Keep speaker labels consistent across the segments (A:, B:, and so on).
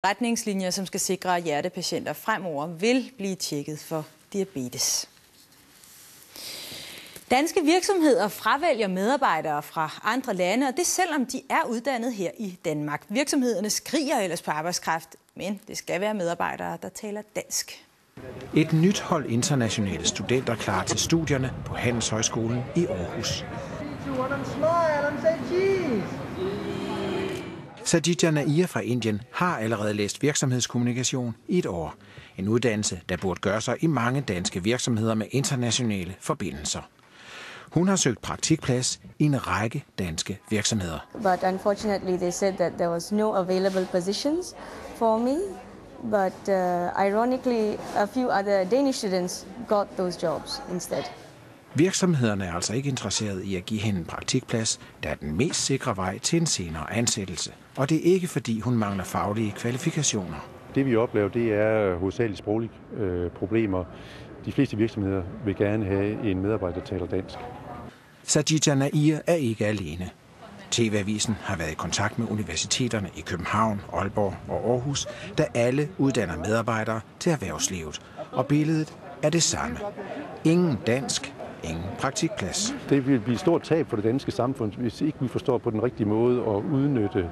A: Retningslinjer, som skal sikre, at hjertepatienter fremover vil blive tjekket for diabetes. Danske virksomheder fravælger medarbejdere fra andre lande, og det selvom de er uddannet her i Danmark. Virksomhederne skriger ellers på arbejdskraft, men det skal være medarbejdere, der taler dansk.
B: Et nyt hold internationale studenter klar til studierne på Handelshøjskolen i Aarhus. Sajidja Nair fra Indien har allerede læst virksomhedskommunikation i et år. En uddannelse, der burde gøre sig i mange danske virksomheder med internationale forbindelser. Hun har søgt praktikplads i en række danske virksomheder.
C: But unfortunately they said that there was no available positions for me. But ironically a few other Danish students got those jobs instead.
B: Virksomhederne er altså ikke interesseret i at give hende en praktikplads, der er den mest sikre vej til en senere ansættelse. Og det er ikke fordi hun mangler faglige kvalifikationer.
D: Det vi oplever, det er hovedsageligt sproglige problemer. De fleste virksomheder vil gerne have en medarbejder, der taler dansk.
B: Sajidja Nair er ikke alene. TV-avisen har været i kontakt med universiteterne i København, Aalborg og Aarhus, der alle uddanner medarbejdere til erhvervslivet. Og billedet er det samme. Ingen dansk, ingen praktikplads.
D: Det vil blive et stort tab for det danske samfund, hvis ikke vi forstår på den rigtige måde at udnytte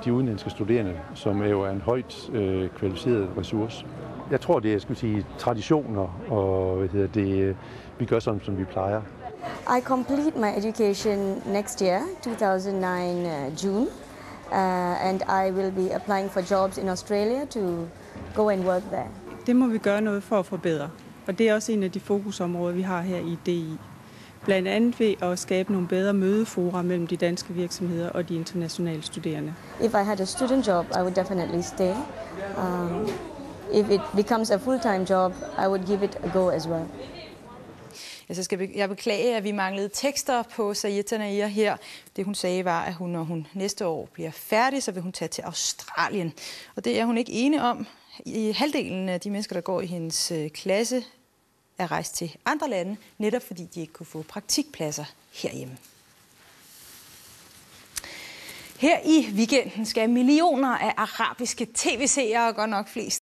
D: de udenlandske studerende, som er jo en højt kvalificeret ressource. Jeg tror, det er traditioner, og vi gør sådan, som vi plejer.
C: I complete my education next year, 2009 June, and I will be applying for jobs in Australia to go and work there.
E: Det må vi gøre noget for at forbedre, og det er også en af de fokusområder, vi har her i DI. Blandt andet ved at skabe nogle bedre mødefora mellem de danske virksomheder og de internationale studerende.
C: If I had a student job, I would definitely stay. If it becomes a full-time job, I would give it a go as well.
A: Så skal jeg beklage, at vi manglede tekster på Sajidja Nair her. Det hun sagde var, at når hun næste år bliver færdig, så vil hun tage til Australien. Og det er hun ikke ene om. I halvdelen af de mennesker, der går i hendes klasse, er rejst til andre lande, netop fordi de ikke kunne få praktikpladser herhjemme. Her i weekenden skal millioner af arabiske tv-seere, godt nok flest